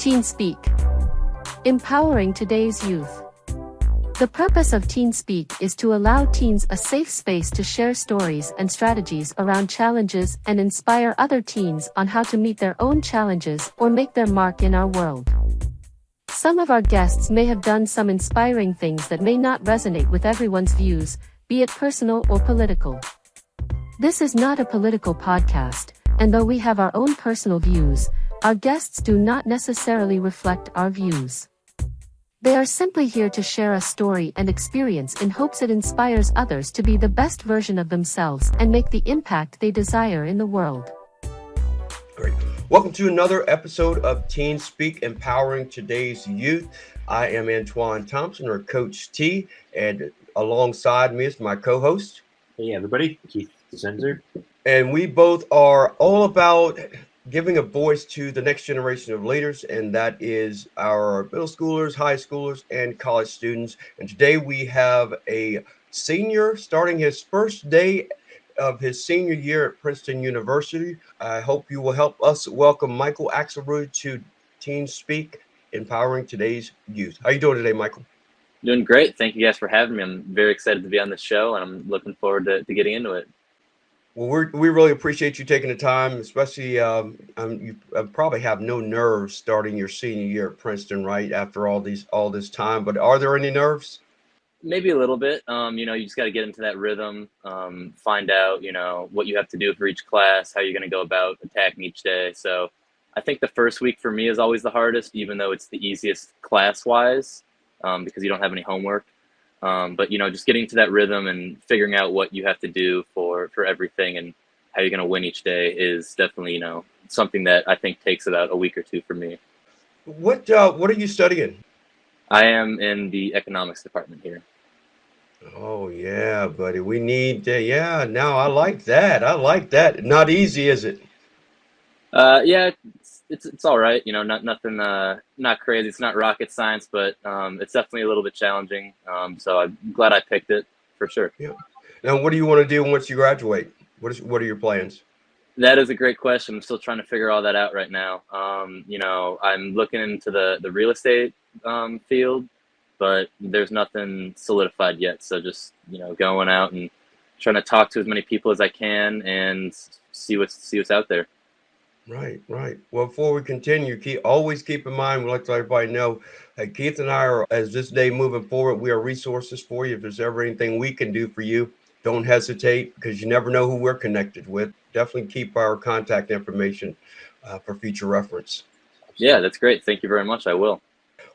TeenSpeak. Empowering today's youth. The purpose of TeenSpeak is to allow teens a safe space to share stories and strategies around challenges and inspire other teens on how to meet their own challenges or make their mark in our world. Some of our guests may have done some inspiring things that may not resonate with everyone's views, be it personal or political. This is not a political podcast, and though we have our own personal views, our guests do not necessarily reflect our views. They are simply here to share a story and experience in hopes it inspires others to be the best version of themselves and make the impact they desire in the world. Great. Welcome to another episode of TeenSpeak-Empowering Today's Youth. I am Antoine Thompson, or Coach T, and alongside me is my co-host. Hey everybody, Keith Zenzer. And we both are all about giving a voice to the next generation of leaders, and that is our middle schoolers, high schoolers, and college students. And today we have a senior starting his first day of his senior year at Princeton University. I hope you will help us welcome Michael Axelrood to TeenSpeak, Empowering Today's Youth. How are you doing today, Michael? Doing great. Thank you guys for having me. I'm very excited to be on the show, and I'm looking forward to getting into it. Well, we really appreciate you taking the time, especially you probably have no nerves starting your senior year at Princeton, right? After all this time, but are there any nerves? Maybe a little bit. You just got to get into that rhythm, find out, what you have to do for each class, how you're going to go about attacking each day. So I think the first week for me is always the hardest, even though it's the easiest class-wise, because you don't have any homework. But just getting to that rhythm and figuring out what you have to do for everything and how you're going to win each day is definitely, something that I think takes about a week or two for me. What are you studying? I am in the economics department here. Oh yeah, buddy. We need now I like that. I like that. Not easy, is it? Yeah, it's all right. Nothing, not crazy. It's not rocket science, but it's definitely a little bit challenging. So I'm glad I picked it for sure. Yeah. Now, what do you want to do once you graduate? What are your plans? That is a great question. I'm still trying to figure all that out right now. I'm looking into the real estate field, but there's nothing solidified yet. So just going out and trying to talk to as many people as I can and see what's out there. Right. Well, before we continue, always keep in mind, we'd like to let everybody know, hey, Keith and I are, as this day moving forward, we are resources for you. If there's ever anything we can do for you, don't hesitate, because you never know who we're connected with. Definitely keep our contact information for future reference. Yeah, that's great. Thank you very much. I will.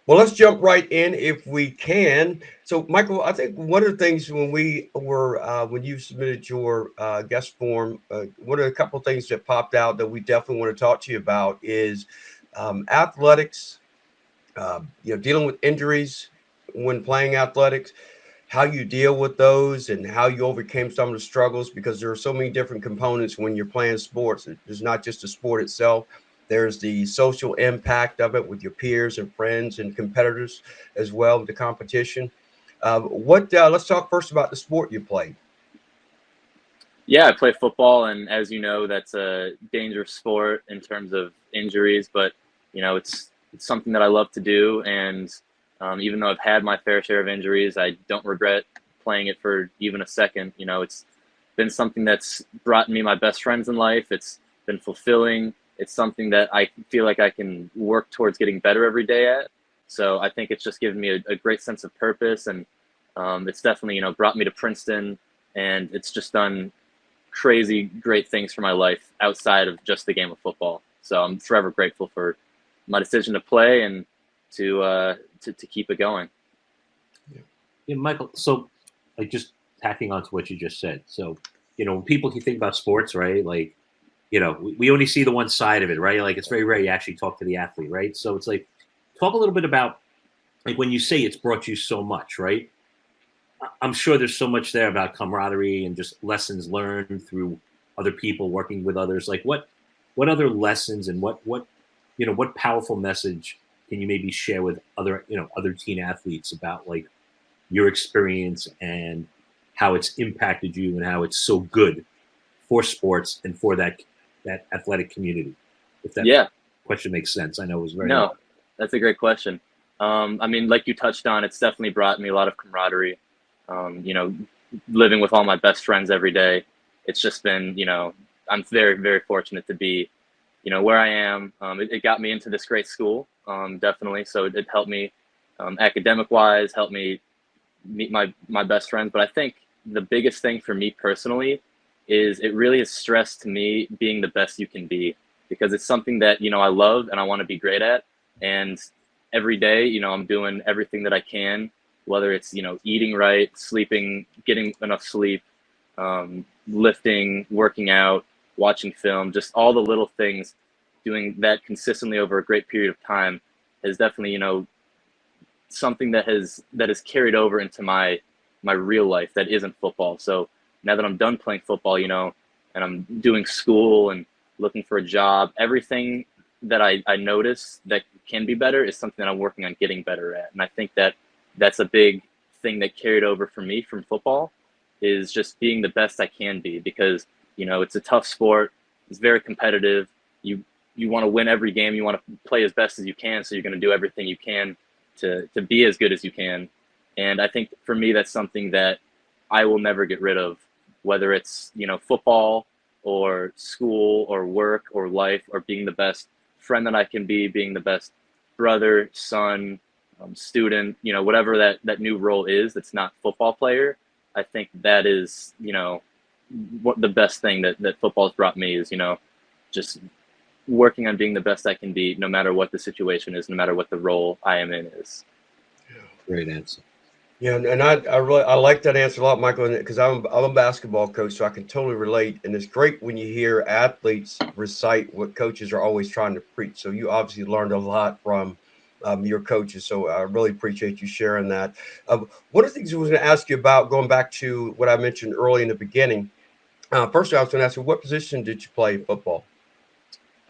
Well, let's jump right in if we can. So, Michael, I think one of the things when you submitted your guest form, one of the couple of things that popped out that we definitely want to talk to you about is athletics, dealing with injuries when playing athletics, how you deal with those and how you overcame some of the struggles, because there are so many different components when you're playing sports. It's not just the sport itself. There's the social impact of it with your peers and friends and competitors as well, the competition. Let's talk first about the sport you play. Yeah, I play football, and as you know, that's a dangerous sport in terms of injuries, but it's something that I love to do, and even though I've had my fair share of injuries, I don't regret playing it for even a second. It's been something that's brought me my best friends in life. It's been fulfilling. It's something that I feel like I can work towards getting better every day at. So I think it's just given me a great sense of purpose, and it's definitely, brought me to Princeton, and it's just done crazy great things for my life outside of just the game of football. So I'm forever grateful for my decision to play and to keep it going. Yeah, Michael, so like just tacking on to what you just said. So, when people can think about sports, right? Like, we only see the one side of it, right? Like, it's very rare you actually talk to the athlete, right? So it's like, talk a little bit about, like, when you say it's brought you so much, right? I'm sure there's so much there about camaraderie and just lessons learned through other people, working with others. Like, what other lessons and what powerful message can you maybe share with other teen athletes about, like, your experience and how it's impacted you and how it's so good for sports and for that athletic community? If that question makes sense. I know it was very That's a great question. I mean, like you touched on, it's definitely brought me a lot of camaraderie. You know, living with all my best friends every day. It's just been, you know, I'm very, very fortunate to be, you know, where I am. It got me into this great school, definitely. So it helped me academic wise, helped me meet my best friends. But I think the biggest thing for me personally is it really is stress to me being the best you can be, because it's something that, you know, I love and I want to be great at. And every day, you know, I'm doing everything that I can, whether it's, you know, eating right, sleeping, getting enough sleep, lifting, working out, watching film, just all the little things, doing that consistently over a great period of time is definitely, you know, something that has carried over into my real life that isn't football. So now that I'm done playing football, you know, and I'm doing school and looking for a job, everything that I notice that can be better is something that I'm working on getting better at. And I think that that's a big thing that carried over for me from football, is just being the best I can be, because, you know, it's a tough sport. It's very competitive. You want to win every game. You want to play as best as you can. So you're going to do everything you can to be as good as you can. And I think for me, that's something that I will never get rid of, whether it's, you know, football or school or work or life, or being the best friend that I can be, being the best brother, son, student, you know, whatever that new role is that's not football player. I think that is, you know, what the best thing that football has brought me is, you know, just working on being the best I can be, no matter what the situation is, no matter what the role I am in is. Great answer. Yeah, and I like that answer a lot, Michael, because I'm a basketball coach, so I can totally relate. And it's great when you hear athletes recite what coaches are always trying to preach. So you obviously learned a lot from your coaches. So I really appreciate you sharing that. One of the things I was going to ask you about, going back to what I mentioned early in the beginning. First, I was going to ask you, what position did you play in football?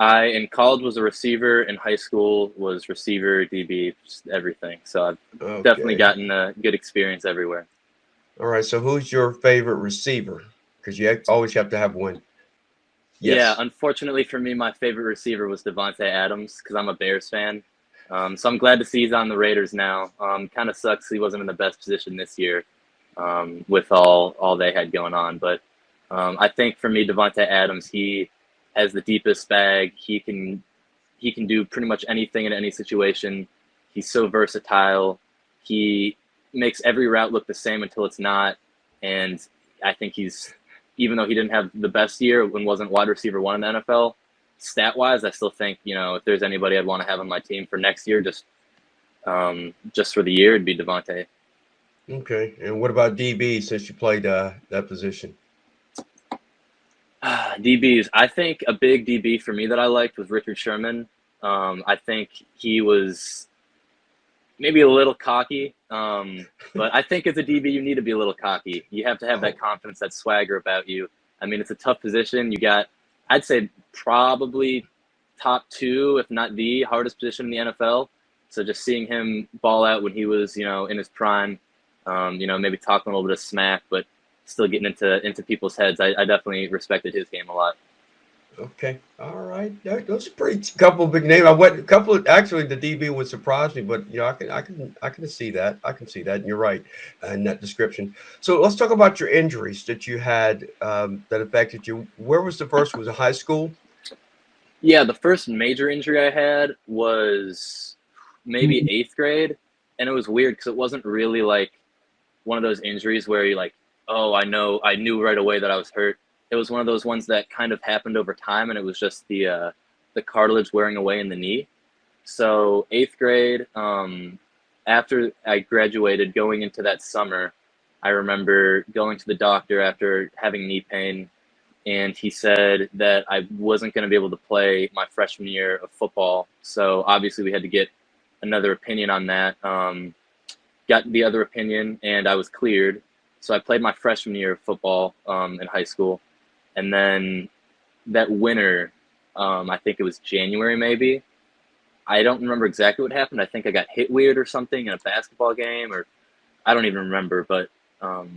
I, in college, was a receiver. In high school, was receiver, DB, just everything. So I've definitely gotten a good experience everywhere. All right. So who's your favorite receiver? Because you always have to have one. Yes. Yeah, unfortunately for me, my favorite receiver was Devontae Adams, because I'm a Bears fan. So I'm glad to see he's on the Raiders now. Kind of sucks he wasn't in the best position this year with all they had going on. But I think for me, Devontae Adams, he has the deepest bag. He can do pretty much anything in any situation. He's so versatile. He makes every route look the same until it's not. And I think even though he didn't have the best year and wasn't wide receiver one in the NFL, stat wise, I still think, you know, if there's anybody I'd want to have on my team for next year, just for the year, it'd be Devontae. Okay. And what about DB, since you played that position? DBs. I think a big DB for me that I liked was Richard Sherman. I think he was maybe a little cocky, but I think as a DB, you need to be a little cocky. You have to have that confidence, that swagger about you. I mean, it's a tough position. You got, I'd say, probably top two, if not the hardest position in the NFL. So just seeing him ball out when he was, you know, in his prime, you know, maybe talking a little bit of smack, but still getting into people's heads. I definitely respected his game a lot. Okay. All right. Those are pretty couple of big names. I went a couple of, actually the DB would surprise me, but you know, I can see that. I can see that. And you're right in that description. So let's talk about your injuries that you had that affected you. Where was the first? Was it high school? Yeah, the first major injury I had was maybe 8th grade. And it was weird because it wasn't really like one of those injuries where you're like, oh, I knew right away that I was hurt. It was one of those ones that kind of happened over time, and it was just the cartilage wearing away in the knee. So 8th grade, after I graduated, going into that summer, I remember going to the doctor after having knee pain, and he said that I wasn't going to be able to play my freshman year of football. So obviously we had to get another opinion on that. Got the other opinion, and I was cleared. So I played my freshman year of football in high school. And then that winter, I think it was January maybe, I don't remember exactly what happened. I think I got hit weird or something in a basketball game, or I don't even remember. But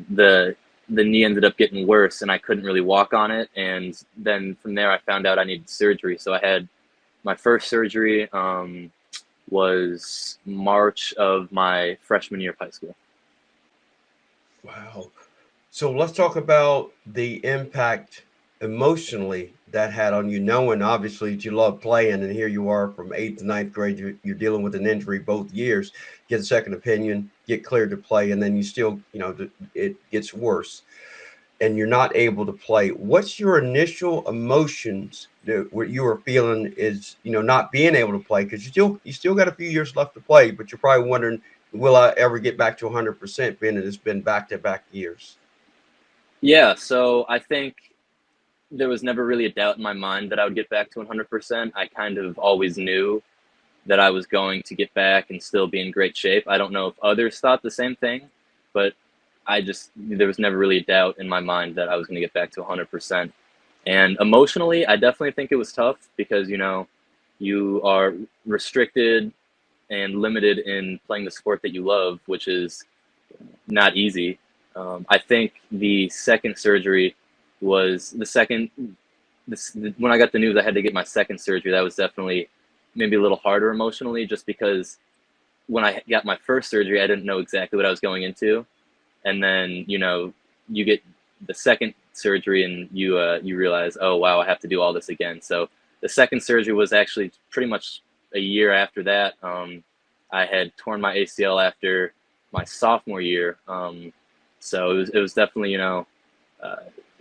the knee ended up getting worse, and I couldn't really walk on it. And then from there, I found out I needed surgery. So I had my first surgery was March of my freshman year of high school. Wow. So let's talk about the impact emotionally that had on you, knowing obviously that you love playing, and here you are from 8th to 9th grade, you're dealing with an injury both years, get a second opinion, get cleared to play, and then you still, it gets worse and you're not able to play. What's your initial emotions that what you were feeling is, not being able to play? Because you still got a few years left to play, but you're probably wondering, will I ever get back to 100%, being that it's been back-to-back years? Yeah, so I think there was never really a doubt in my mind that I would get back to 100%. I kind of always knew that I was going to get back and still be in great shape. I don't know if others thought the same thing, but there was never really a doubt in my mind that I was going to get back to 100%. And emotionally, I definitely think it was tough because, you are restricted and limited in playing the sport that you love, which is not easy. I think the second surgery was when I got the news I had to get my second surgery, that was definitely maybe a little harder emotionally, just because when I got my first surgery, I didn't know exactly what I was going into. And then, you get the second surgery and you realize, oh, wow, I have to do all this again. So the second surgery was actually pretty much a year after that. I had torn my ACL after my sophomore year. So it was definitely, a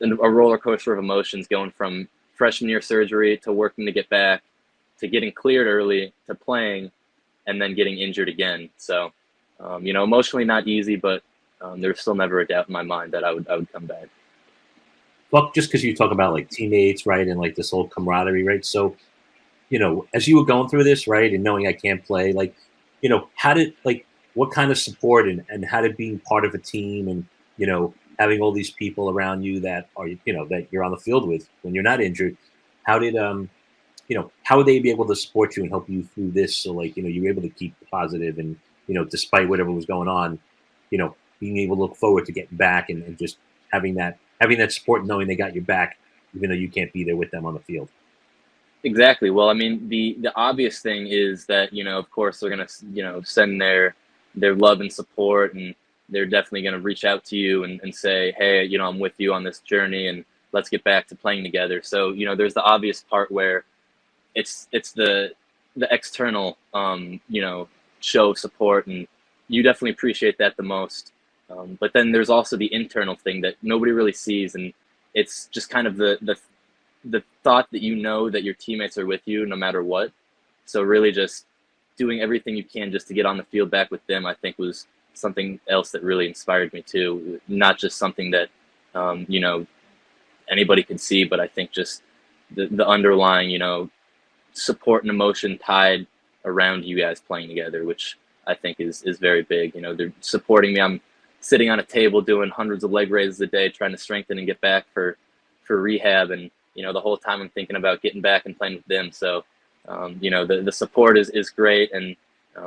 roller coaster of emotions going from freshman year surgery to working to get back to getting cleared early to playing and then getting injured again. So, emotionally not easy, but there was still never a doubt in my mind that I would come back. Well, just because you talk about like teammates, right, and like this whole camaraderie, right? So, as you were going through this, right, and knowing I can't play, like, how did what kind of support and how did being part of a team and having all these people around you that are that you're on the field with when you're not injured, how did how would they be able to support you and help you through this? So you were able to keep positive and despite whatever was going on, being able to look forward to getting back and just having that support, knowing they got your back, even though you can't be there with them on the field. Exactly. Well, I mean, the obvious thing is that, of course they're going to, send their love and support, and they're definitely going to reach out to you and say, hey, I'm with you on this journey and let's get back to playing together. So, there's the obvious part where it's the external, show of support, and you definitely appreciate that the most. But then there's also the internal thing that nobody really sees, and it's just kind of the thought that that your teammates are with you no matter what. So really just doing everything you can just to get on the field back with them, I think was something else that really inspired me too. Not just something that, anybody could see, but I think just the underlying, support and emotion tied around you guys playing together, which I think is very big. They're supporting me. I'm sitting on a table doing hundreds of leg raises a day, trying to strengthen and get back for rehab. And, the whole time I'm thinking about getting back and playing with them. So, the support is great, and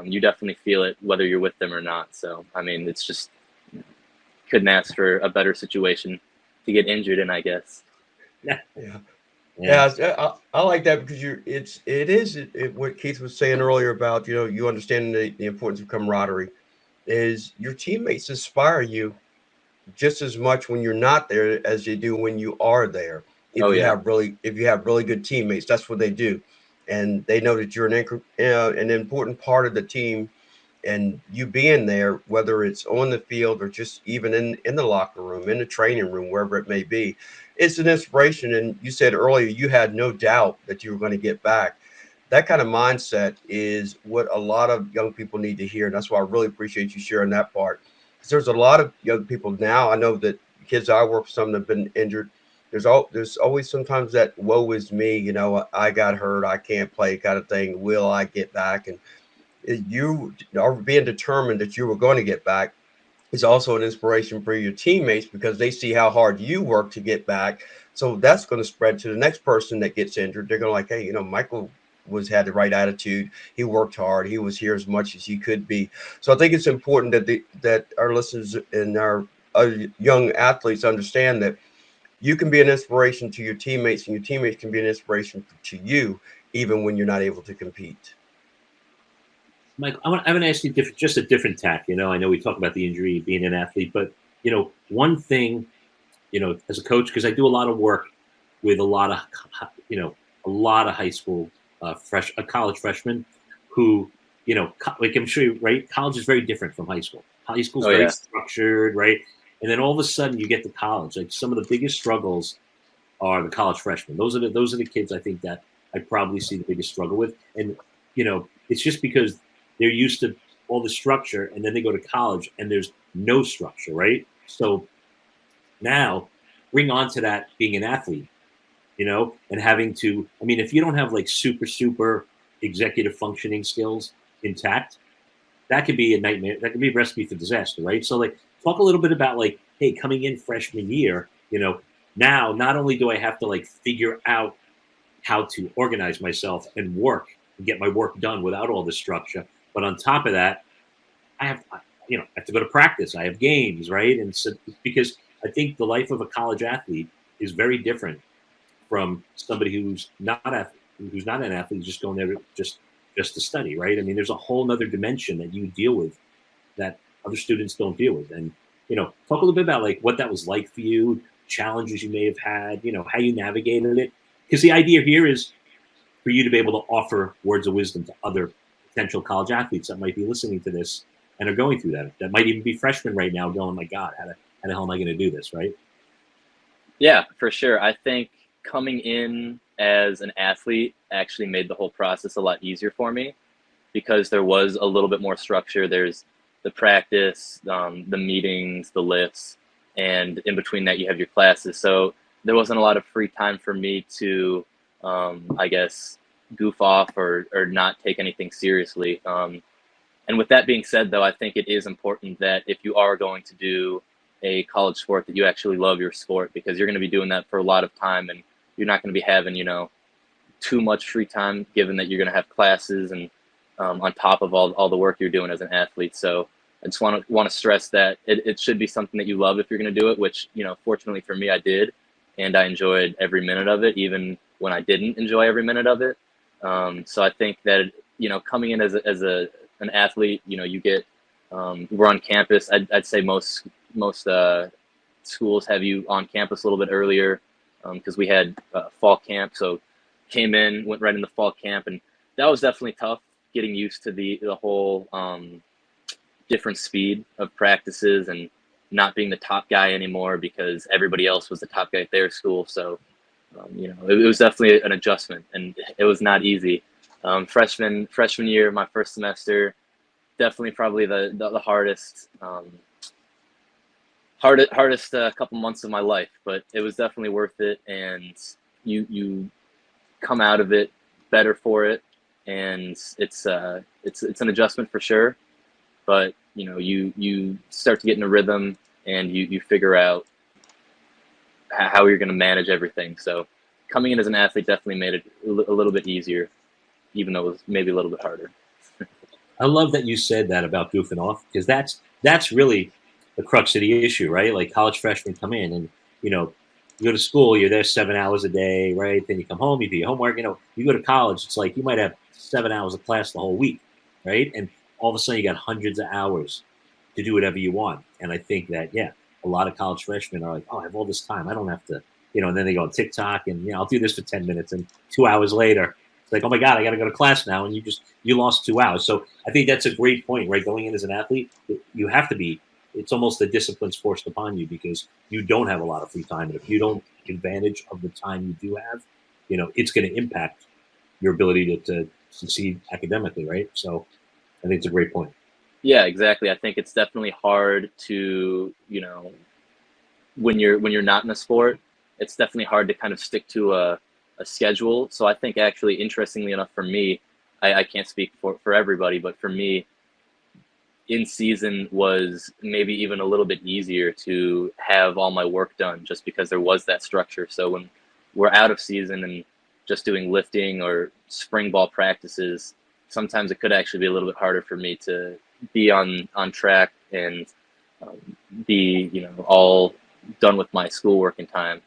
you definitely feel it whether you're with them or not. So, I mean, it's just couldn't ask for a better situation to get injured in, I guess. Yeah. Yeah, I like that because it is what Keith was saying earlier about, you understand the importance of camaraderie is your teammates inspire you just as much when you're not there as they do when you are there. If you have really good teammates, that's what they do. And they know that you're an important part of the team, and you being there, whether it's on the field or just even in the locker room, in the training room, wherever it may be, it's an inspiration. And you said earlier you had no doubt that you were going to get back. That kind of mindset is what a lot of young people need to hear. And that's why I really appreciate you sharing that part. Because there's a lot of young people now. I know that kids I work with, some that have been injured. There's always sometimes that woe is me, I got hurt, I can't play kind of thing. Will I get back? And you are being determined that you were going to get back is also an inspiration for your teammates because they see how hard you work to get back. So that's going to spread to the next person that gets injured. They're going to hey, Michael had the right attitude. He worked hard. He was here as much as he could be. So I think it's important that our listeners and our young athletes understand that you can be an inspiration to your teammates, and your teammates can be an inspiration to you, even when you're not able to compete. Mike, I want to ask you just a different tack. You know, I know we talk about the injury, being an athlete, but you know, one thing, you know, as a coach, because I do a lot of work with a lot of, you know, a lot of high school college freshmen who, you know, like I'm sure, right? College is very different from high school. High school is Oh, very yeah. structured, right? And then all of a sudden you get to college. Like some of the biggest struggles are the college freshmen. Those are the kids I think that I probably see the biggest struggle with. And you know, it's just because they're used to all the structure, and then they go to college and there's no structure, right? So now bring on to that being an athlete, you know, and having to. I mean, if you don't have like super executive functioning skills intact, that could be a nightmare. That could be a recipe for disaster, right? So like, talk a little bit about like, hey, coming in freshman year, you know, now not only do I have to like figure out how to organize myself and work and get my work done without all the structure, but on top of that, I have, you know, I have to go to practice. I have games, right? And so because I think the life of a college athlete is very different from somebody who's not an athlete, just going there just to study, right? I mean, there's a whole other dimension that you deal with that other students don't deal with. And, you know, talk a little bit about like what that was like for you, challenges you may have had, you know, how you navigated it. Because the idea here is for you to be able to offer words of wisdom to other potential college athletes that might be listening to this and are going through that. That might even be freshmen right now going, my God, how the hell am I going to do this, right? Yeah, for sure. I think coming in as an athlete actually made the whole process a lot easier for me because there was a little bit more structure. There's the practice, the meetings, the lifts, and in between that you have your classes. So there wasn't a lot of free time for me to, I guess, goof off or not take anything seriously. And with that being said, though, I think it is important that if you are going to do a college sport, that you actually love your sport, because you're going to be doing that for a lot of time, and you're not going to be having, you know, too much free time, given that you're going to have classes and on top of all the work you're doing as an athlete. So I just want to stress that it should be something that you love if you're going to do it, which, you know, fortunately for me, I did, and I enjoyed every minute of it, even when I didn't enjoy every minute of it. So I think that, you know, coming in as an athlete, you know, you get we're on campus. I'd say most schools have you on campus a little bit earlier because we had fall camp. So came in, went right into fall camp, and that was definitely tough, getting used to the whole different speed of practices and not being the top guy anymore because everybody else was the top guy at their school. So you know, it was definitely an adjustment, and it was not easy. Freshman year, my first semester, definitely probably the hardest couple months of my life, but it was definitely worth it, and you come out of it better for it, and it's an adjustment for sure, but you know, you start to get in a rhythm, and you figure out how you're going to manage everything. So coming in as an athlete definitely made it a little bit easier, even though it was maybe a little bit harder. I love that you said that about goofing off, because that's really the crux of the issue, right? Like college freshmen come in and, you know, you go to school, you're there 7 hours a day, right? Then you come home, you do your homework, you know, you go to college, it's like you might have 7 hours of class the whole week, right? And all of a sudden you got hundreds of hours to do whatever you want. And I think that, yeah, a lot of college freshmen are like, oh, I have all this time. I don't have to, you know, and then they go on TikTok and, you know, I'll do this for 10 minutes. And 2 hours later, it's like, oh my God, I got to go to class now. And you lost 2 hours. So I think that's a great point, right? Going in as an athlete, you have to be, it's almost the discipline's forced upon you because you don't have a lot of free time. And if you don't take advantage of the time you do have, you know, it's going to impact your ability to succeed academically, right? So I think it's a great point. Yeah, exactly. I think it's definitely hard to, you know, when you're not in a sport, it's definitely hard to kind of stick to a schedule. So I think actually, interestingly enough, for me, I can't speak for everybody, but for me, in season was maybe even a little bit easier to have all my work done just because there was that structure. So when we're out of season and just doing lifting or spring ball practices, sometimes it could actually be a little bit harder for me to be on track and be, you know, all done with my schoolwork in time.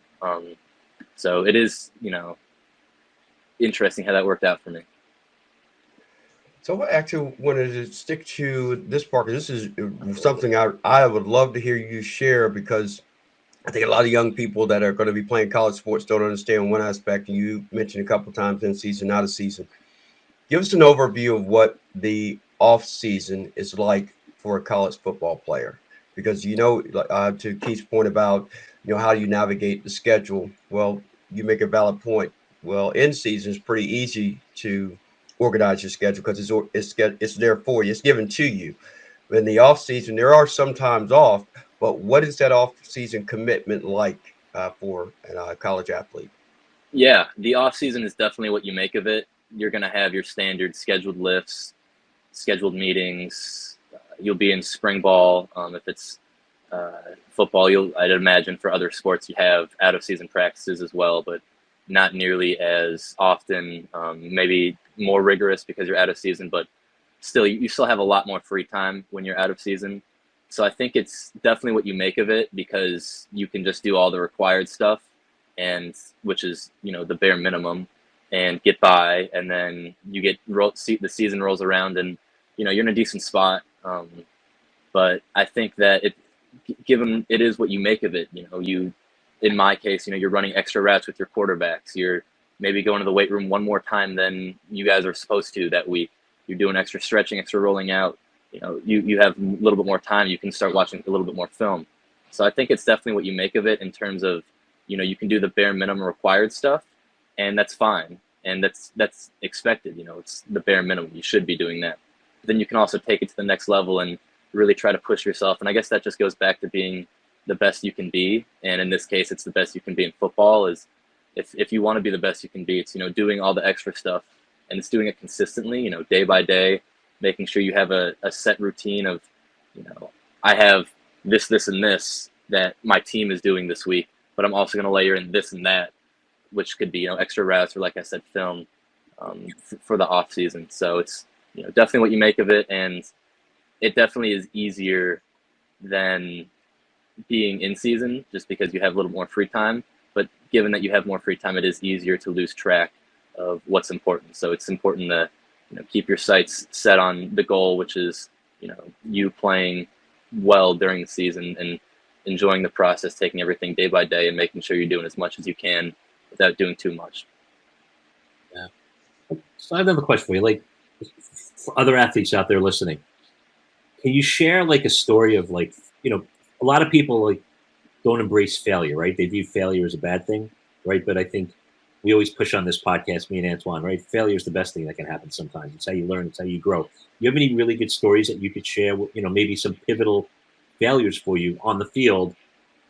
So it is, you know, interesting how that worked out for me. So I actually wanted to stick to this part. 'Cause this is something I would love to hear you share, because I think a lot of young people that are going to be playing college sports don't understand one aspect. And you mentioned a couple times, in season, out of season. Give us an overview of what the off season is like for a college football player, because to Keith's point about how you navigate the schedule. Well, you make a valid point. Well, in season is pretty easy to organize your schedule because it's there for you. It's given to you. In the off season, there are some times off, but what is that off season commitment like for a college athlete? Yeah, the off season is definitely what you make of it. You're going to have your standard scheduled lifts, scheduled meetings. You'll be in spring ball. If it's football, I'd imagine for other sports you have out of season practices as well, but not nearly as often. Maybe more rigorous because you're out of season, but still, you still have a lot more free time when you're out of season. So I think it's definitely what you make of it, because you can just do all the required stuff, and which is the bare minimum, and get by, and then the season rolls around, and you're in a decent spot. But I think that given it is what you make of it, in my case, you're running extra routes with your quarterbacks. You're maybe going to the weight room one more time than you guys are supposed to that week. You're doing extra stretching, extra rolling out. You have a little bit more time. You can start watching a little bit more film. So I think it's definitely what you make of it, in terms of, you can do the bare minimum required stuff, and that's fine. And that's expected. It's the bare minimum. You should be doing that. But then you can also take it to the next level and really try to push yourself. And I guess that just goes back to being the best you can be. And in this case, it's the best you can be in football. Is if you want to be the best you can be, it's, doing all the extra stuff, and it's doing it consistently, day by day, making sure you have a set routine of, I have this, and this that my team is doing this week, but I'm also going to layer in this and that, which could be, extra routes, or, like I said, film for the off season. So it's, definitely what you make of it. And it definitely is easier than being in season, just because you have a little more free time. But given that you have more free time, it is easier to lose track of what's important. So it's important to keep your sights set on the goal, which is you playing well during the season and enjoying the process, taking everything day by day, and making sure you're doing as much as you can without doing too much. Yeah. So I have another question for you. Like, for other athletes out there listening, can you share like a story of like, a lot of people like don't embrace failure, right? They view failure as a bad thing, right? But I think we always push on this podcast, me and Antoine, right? Failure is the best thing that can happen sometimes. It's how you learn. It's how you grow. You have any really good stories that you could share with, maybe some pivotal failures for you on the field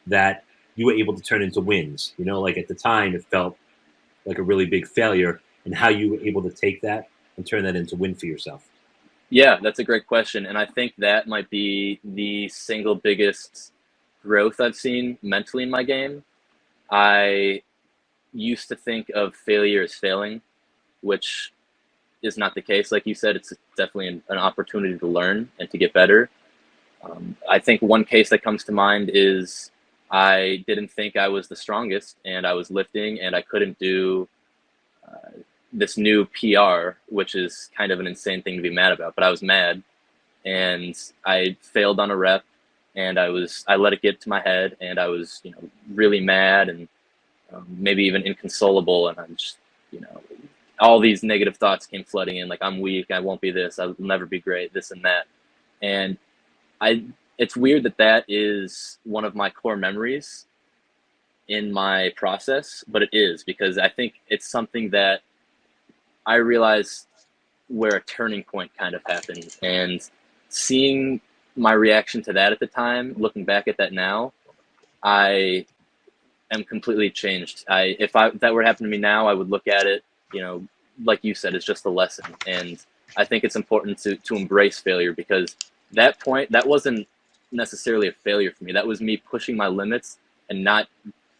that you were able to turn into wins? Like at the time, it felt like a really big failure, and how you were able to take that and turn that into win for yourself. Yeah, that's a great question. And I think that might be the single biggest growth I've seen mentally in my game. I used to think of failure as failing, which is not the case. Like you said, it's definitely an opportunity to learn and to get better. I think one case that comes to mind is I didn't think I was the strongest, and I was lifting, and I couldn't do this new PR, which is kind of an insane thing to be mad about, but I was mad, and I failed on a rep, and I let it get to my head, and I was, really mad, and maybe even inconsolable. And I'm just, all these negative thoughts came flooding in, like, I'm weak, I won't be this, I will never be great, this and that. And it's weird that is one of my core memories in my process, but it is, because I think it's something that I realized where a turning point kind of happened. And seeing my reaction to that at the time, looking back at that now, I am completely changed. If that were to happen to me now, I would look at it, like you said, it's just a lesson. And I think it's important to embrace failure, because that point, that wasn't necessarily a failure for me. That was me pushing my limits and not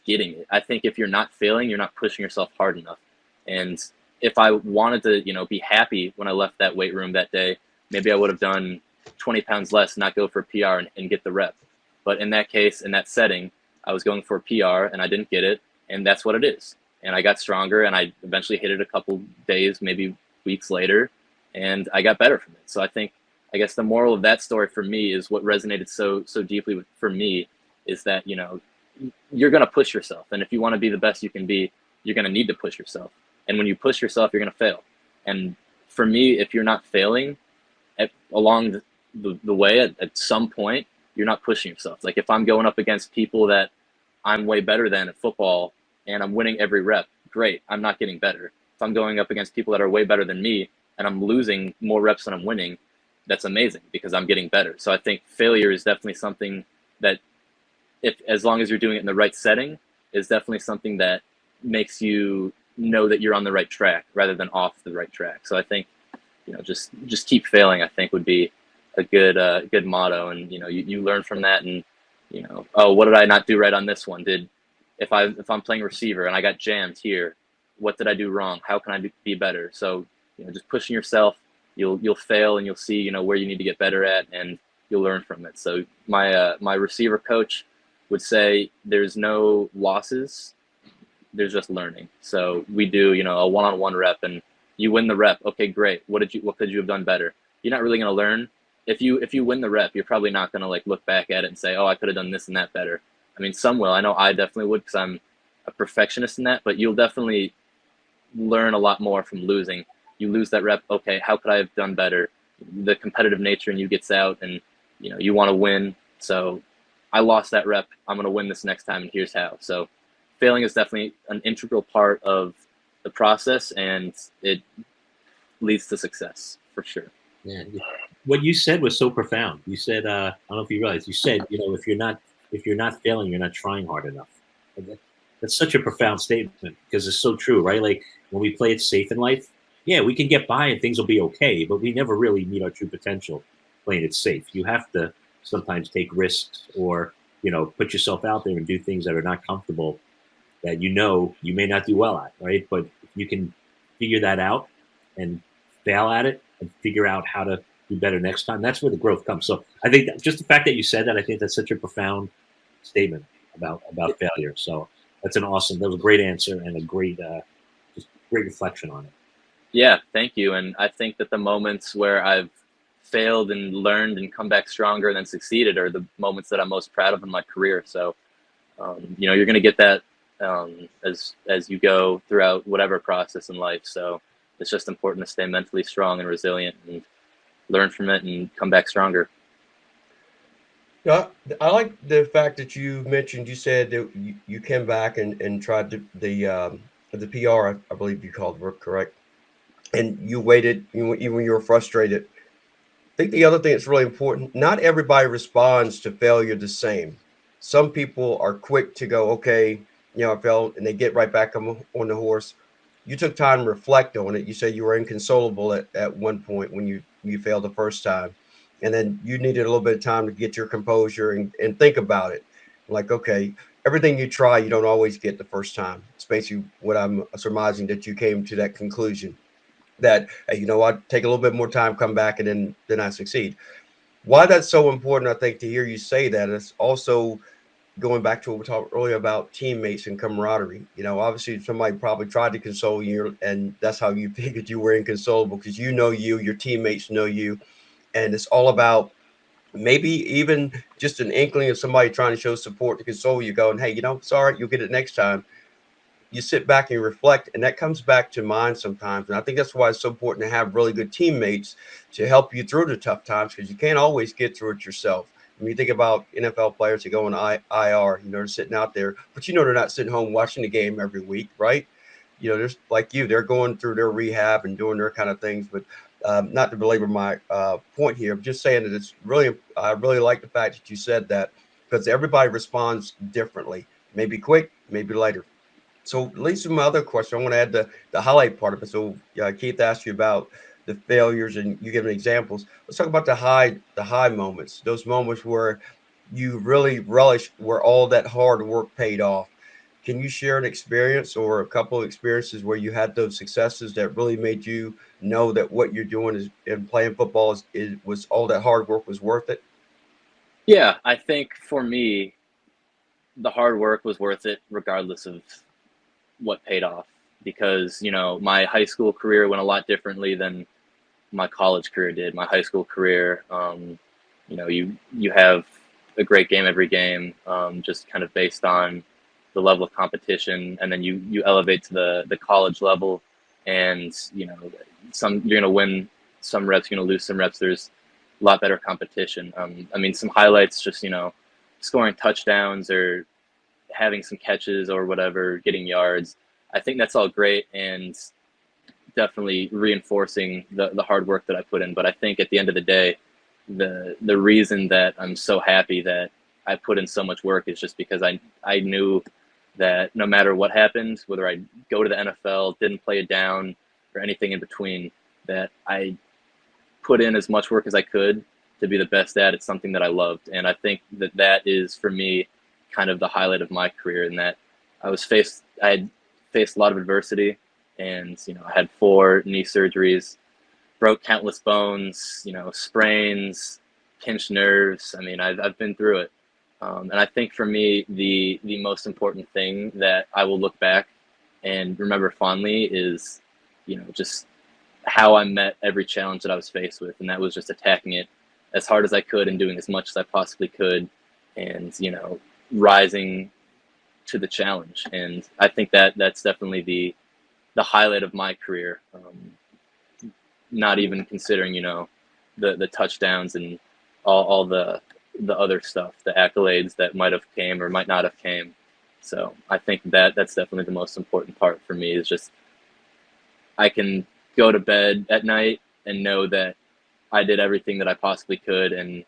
getting it. I think if you're not failing, you're not pushing yourself hard enough. And if I wanted to, be happy when I left that weight room that day, maybe I would have done 20 pounds less, not go for a PR and get the rep. But in that case, in that setting, I was going for a PR and I didn't get it. And that's what it is. And I got stronger, and I eventually hit it a couple days, maybe weeks later. and I got better from it. So I guess the moral of that story for me is what resonated so deeply for me is that, you know, you're going to push yourself. And if you want to be the best you can be, you're going to need to push yourself. And when you push yourself, you're going to fail. And for me, if you're not failing along the way at some point, you're not pushing yourself. Like if I'm going up against people that I'm way better than at football and I'm winning every rep, great, I'm not getting better. If I'm going up against people that are way better than me and I'm losing more reps than I'm winning, that's amazing because I'm getting better. So I think failure is definitely something that, as long as you're doing it in the right setting, is definitely something that makes you know that you're on the right track rather than off the right track. So I think, you know, just keep failing, I think would be a good motto. And, you know, you learn from that and, you know, oh, what did I not do right on this one? If I'm playing receiver and I got jammed here, what did I do wrong? How can I be better? So, you know, just pushing yourself, you'll fail and you'll see, you know, where you need to get better at and you'll learn from it. So my receiver coach would say there's no losses, there's just learning. So we do, you know, a one-on-one rep and you win the rep. Okay, great. What could you have done better? You're not really going to learn. If you win the rep, you're probably not going to like look back at it and say, oh, I could have done this and that better. I mean, some will. I know I definitely would because I'm a perfectionist in that, but you'll definitely learn a lot more from losing. You lose that rep. Okay, how could I have done better? The competitive nature in you gets out and, you know, you want to win. So I lost that rep. I'm going to win this next time and here's how. So failing is definitely an integral part of the process and it leads to success for sure. Yeah. What you said was so profound. You said, I don't know if you realize, you said, you know, if you're not failing, you're not trying hard enough. That's such a profound statement because it's so true, right? Like when we play it safe in life, yeah, we can get by and things will be okay, but we never really meet our true potential playing it safe. You have to sometimes take risks or, you know, put yourself out there and do things that are not comfortable that you know you may not do well at, right? But if you can figure that out and fail at it and figure out how to do better next time, that's where the growth comes. So I think that just the fact that you said that, I think that's such a profound statement about failure. So that was a great answer and a great reflection on it. Yeah, thank you. And I think that the moments where I've failed and learned and come back stronger and then succeeded are the moments that I'm most proud of in my career. So, you know, you're going to get that as you go throughout whatever process in life. So it's just important to stay mentally strong and resilient and learn from it and come back stronger. Yeah, I like the fact that you mentioned, you said that you came back and tried the PR, I believe you called it, correct? And you waited, even when you were frustrated. I think the other thing that's really important, not everybody responds to failure the same. Some people are quick to go, okay, you know, I failed, and they get right back on the horse. You took time to reflect on it. You said you were inconsolable at one point when you failed the first time. And then you needed a little bit of time to get your composure and think about it. Like, okay, everything you try, you don't always get the first time. It's basically what I'm surmising, that you came to that conclusion that, hey, you know what, take a little bit more time, come back, and then I succeed. Why that's so important, I think, to hear you say that is also going back to what we talked earlier about teammates and camaraderie. You know, obviously somebody probably tried to console you, and that's how you figured you were inconsolable because you know your teammates know you, and it's all about maybe even just an inkling of somebody trying to show support to console you, going, hey, you know, sorry, you'll get it next time. You sit back and you reflect, and that comes back to mind sometimes. And I think that's why it's so important to have really good teammates to help you through the tough times, because you can't always get through it yourself. When you think about NFL players that go on IR, you know, they're sitting out there, but you know, they're not sitting home watching the game every week, right? You know, there's like they're going through their rehab and doing their kind of things. But not to belabor my point here, I'm just saying that I really like the fact that you said that, because everybody responds differently, maybe quick, maybe later. So leads to my other question. I want to add the highlight part of it. So Keith asked you about the failures and you giving examples. Let's talk about the high moments, those moments where you really relish, where all that hard work paid off. Can you share an experience or a couple of experiences where you had those successes that really made you know that what you're doing is in playing football was all that hard work was worth it? Yeah, I think for me, the hard work was worth it regardless of what paid off, because, you know, my high school career went a lot differently than my college career did, my high school career. You know, you have a great game every game, just kind of based on the level of competition, and then you elevate to the college level, and you know, you're gonna win some reps, you're gonna lose some reps. There's a lot better competition. I mean, some highlights, just, you know, scoring touchdowns or having some catches or whatever, getting yards. I think that's all great and definitely reinforcing the hard work that I put in. But I think at the end of the day, the reason that I'm so happy that I put in so much work is just because I knew that no matter what happened, whether I go to the NFL, didn't play it down, or anything in between, that I put in as much work as I could to be the best at it, something that I loved. And I think that is, for me, kind of the highlight of my career, in that I had faced a lot of adversity, and, you know, I had 4 knee surgeries, broke countless bones, you know, sprains, pinched nerves. I mean, I've been through it. And I think for me, the most important thing that I will look back and remember fondly is, you know, just how I met every challenge that I was faced with. And that was just attacking it as hard as I could and doing as much as I possibly could, and, you know, rising to the challenge. And I think that's definitely the highlight of my career. Not even considering, you know, the touchdowns and all the other stuff, the accolades that might have came or might not have came. So I think that's definitely the most important part for me, is just I can go to bed at night and know that I did everything that I possibly could, and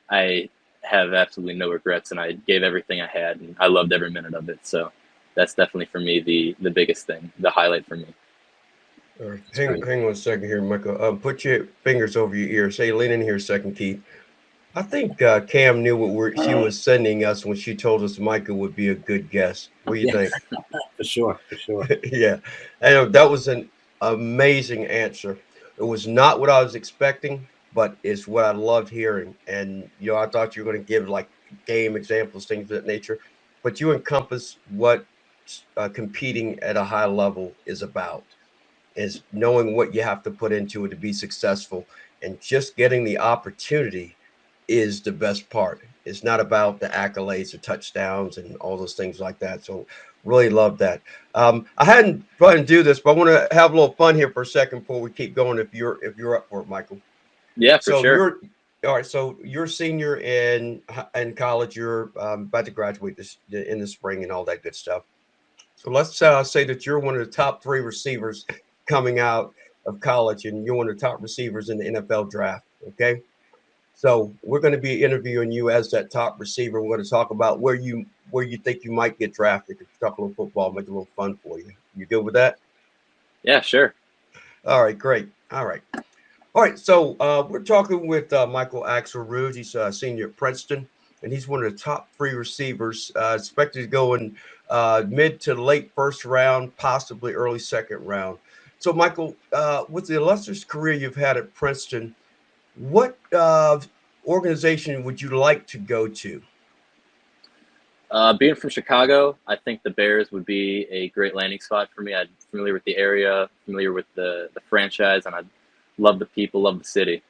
I have absolutely no regrets, and I gave everything I had, and I loved every minute of it. So that's definitely for me the biggest thing, the highlight for me. All right. Hang on a second here, Michael. Put your fingers over your ear. Say, lean in here a second, Keith. I think Cam knew what she was sending us when she told us Michael would be a good guest. What do you think? For sure. Yeah, and that was an amazing answer. It was not what I was expecting, but it's what I loved hearing. And, you know, I thought you were going to give like game examples, things of that nature, but you encompass what competing at a high level is about, is knowing what you have to put into it to be successful, and just getting the opportunity is the best part. It's not about the accolades or touchdowns and all those things like that. So really love that. I hadn't tried to do this, but I want to have a little fun here for a second before we keep going. If you're up for it, Michael. Yeah, for So sure. you're all right. So you're a senior in college. You're about to graduate in the spring and all that good stuff. So let's say that you're one of the top 3 receivers coming out of college, and you're one of the top receivers in the NFL draft. Okay. So we're going to be interviewing you as that top receiver. We're going to talk about where you think you might get drafted. Talk a little football, make it a little fun for you. You good with that? Yeah, sure. All right, great. All right. So we're talking with Michael Axelrood. He's a senior at Princeton, and he's one of the top 3 receivers, expected to go in mid to late first round, possibly early second round. So, Michael, with the illustrious career you've had at Princeton, what organization would you like to go to? Being from Chicago, I think the Bears would be a great landing spot for me. I'm familiar with the area, familiar with the franchise, and I love the people, love the city.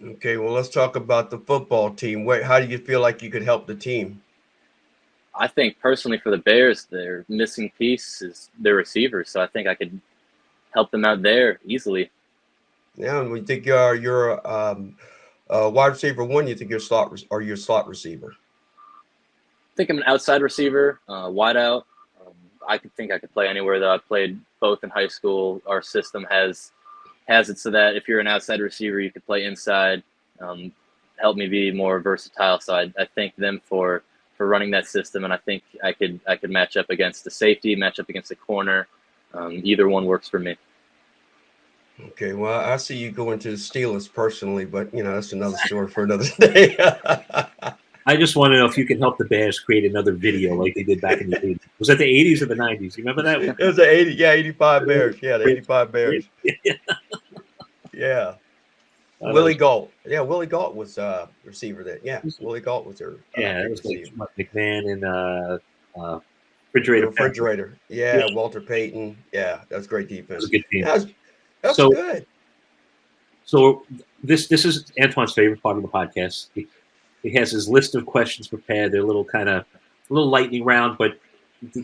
Okay, well, let's talk about the football team. How do you feel like you could help the team? I think personally for the Bears, their missing piece is their receivers. So I think I could help them out there easily. Yeah, and we think you're wide receiver 1. You think you're slot receiver? I think I'm an outside receiver, wide out. I think I could play anywhere, though. I've played both in high school. Our system has it so that if you're an outside receiver, you could play inside. Help me be more versatile. So I thank them for running that system, and I think I could match up against the safety, match up against the corner. Either one works for me. Okay, well, I see you going to the Steelers personally, but, you know, that's another story for another day. I just want to know if you can help the Bears create another video like they did back in the 80s. Was that the 80s or the 90s? You remember that? It was the 85 Bears. Yeah, the 85 Bears. Yeah. Willie Gault. Yeah, Willie Gault was receiver then. Yeah, Willie Gault was their it was like McMahon and Refrigerator. Yeah, Walter Payton. Yeah, that was great defense. That was a good team. That's good. So this is Antoine's favorite part of the podcast. He has his list of questions prepared. They're a little lightning round, but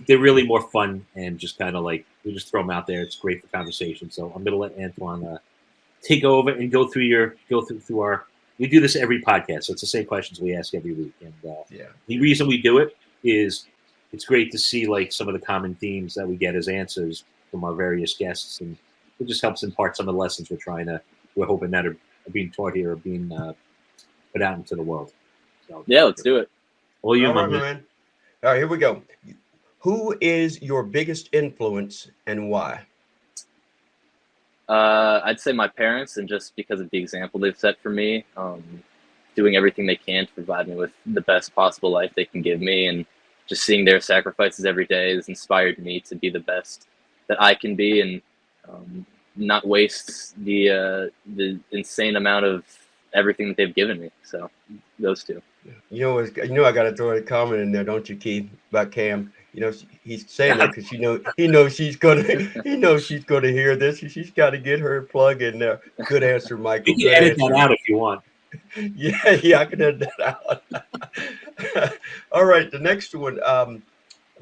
they're really more fun and just kind of like we just throw them out there. It's great for conversation. So I'm gonna let Antoine take over and go through our. We do this every podcast, so it's the same questions we ask every week. And the reason we do it is it's great to see like some of the common themes that we get as answers from our various guests, and it just helps impart some of the lessons we're hoping that are being taught here or being put out into the world. So, yeah, let's do it. All right, man. All right, here we go. Who is your biggest influence and why? I'd say my parents, and just because of the example they've set for me, doing everything they can to provide me with the best possible life they can give me, and just seeing their sacrifices every day has inspired me to be the best that I can be, and not waste the insane amount of everything that they've given me. So those two. I got to throw a comment in there, don't you, Keith, about Cam? He's saying that because he knows she's gonna hear this. She's got to get her plug in there. Good answer, Michael. You can edit that out if you want. Yeah, I can edit that out. All right, the next one.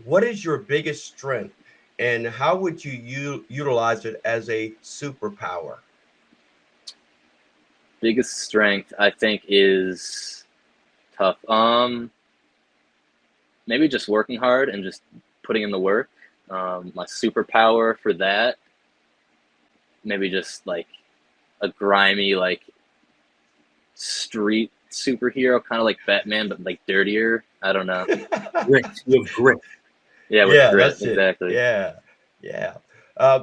What is your biggest strength, and how would you utilize it as a superpower? Biggest strength, I think, is tough. Maybe just working hard and just putting in the work. My superpower for that, maybe just like a grimy, like street superhero, kind of like Batman, but like dirtier. I don't know. Grit. You have grit. Yeah, with grit, that's exactly. It. Yeah.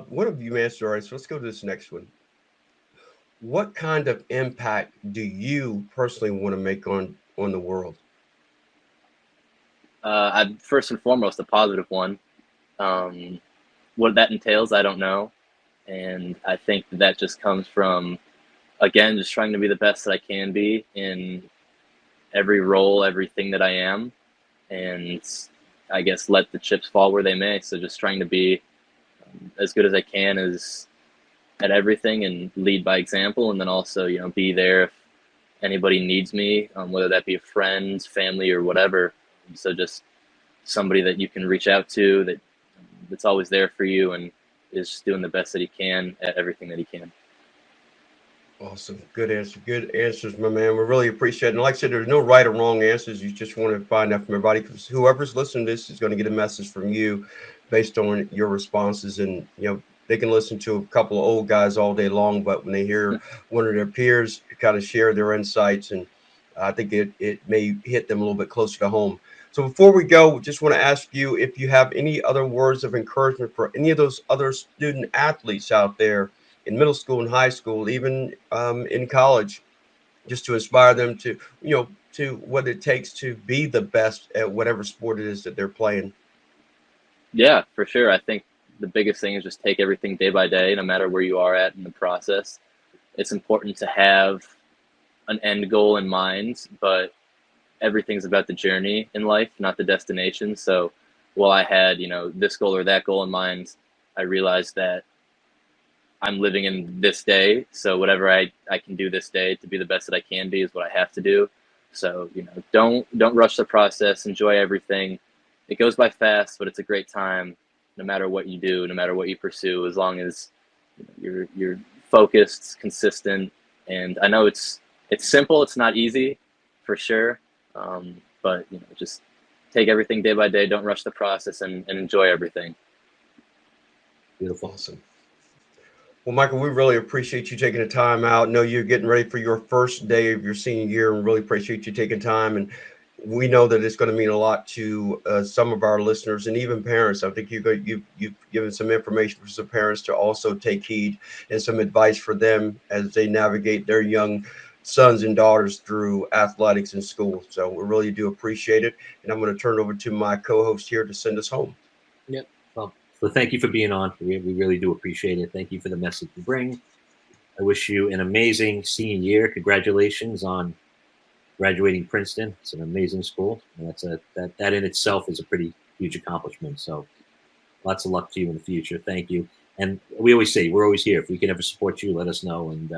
One of you answered. All right, so let's go to this next one. What kind of impact do you personally want to make on the world? First and foremost, a positive one. What that entails, I don't know. And I think that just comes from, again, just trying to be the best that I can be in every role, everything that I am. And I guess let the chips fall where they may. So just trying to be as good as I can at everything and lead by example. And then also, be there if anybody needs me, whether that be a friend, family, or whatever. So just somebody that you can reach out to that's always there for you and is just doing the best that he can at everything that he can. Awesome. Good answer. Good answers, my man. We really appreciate it. And like I said, there's no right or wrong answers. You just want to find out from everybody, because whoever's listening to this is going to get a message from you based on your responses. And, they can listen to a couple of old guys all day long, but when they hear one of their peers kind of share their insights, and I think it may hit them a little bit closer to home. So before we go, just want to ask you if you have any other words of encouragement for any of those other student athletes out there in middle school and high school, even in college, just to inspire them to what it takes to be the best at whatever sport it is that they're playing. Yeah, for sure. I think the biggest thing is just take everything day by day, no matter where you are at in the process. It's important to have an end goal in mind, but everything's about the journey in life, not the destination. So while I had, this goal or that goal in mind, I realized that I'm living in this day. So whatever I can do this day to be the best that I can be is what I have to do. So, don't rush the process. Enjoy everything. It goes by fast, but it's a great time, no matter what you do, no matter what you pursue, as long as you're focused, consistent. And I know it's simple. It's not easy, for sure. But just take everything day by day. Don't rush the process, and enjoy everything. Beautiful. Awesome. Well, Michael, we really appreciate you taking the time out. I know you're getting ready for your first day of your senior year, and really appreciate you taking time. And we know that it's going to mean a lot to some of our listeners and even parents. I think you've given some information for some parents to also take heed, and some advice for them as they navigate their young sons and daughters through athletics in school. So we really do appreciate it. And I'm going to turn it over to my co-host here to send us home. Yep. Well, so thank you for being on. We really do appreciate it. Thank you for the message you bring. I wish you an amazing senior year. Congratulations on graduating Princeton. It's an amazing school, and that in itself is a pretty huge accomplishment. So lots of luck to you in the future. Thank you. And we always say we're always here. If we can ever support you, let us know. And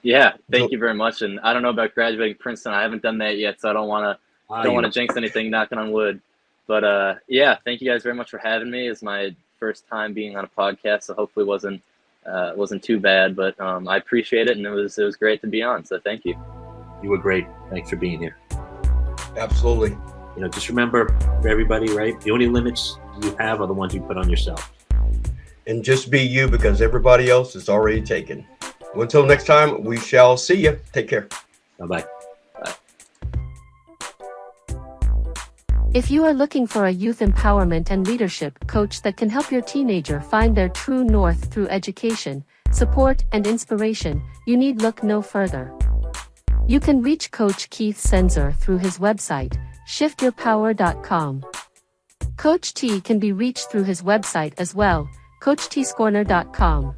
Yeah, thank you very much. And I don't know about graduating Princeton. I haven't done that yet, so I don't want to jinx anything, knocking on wood. But yeah, thank you guys very much for having me. It's my first time being on a podcast, so hopefully it wasn't too bad. But I appreciate it, and it was great to be on. So thank you. You were great. Thanks for being here. Absolutely. Just remember, for everybody, right? The only limits you have are the ones you put on yourself. And just be you, because everybody else is already taken. Well, until next time, we shall see you. Take care. Bye-bye. Bye. If you are looking for a youth empowerment and leadership coach that can help your teenager find their true north through education, support, and inspiration, you need look no further. You can reach Coach Keith Senzer through his website, shiftyourpower.com. Coach T can be reached through his website as well, coachtscorner.com.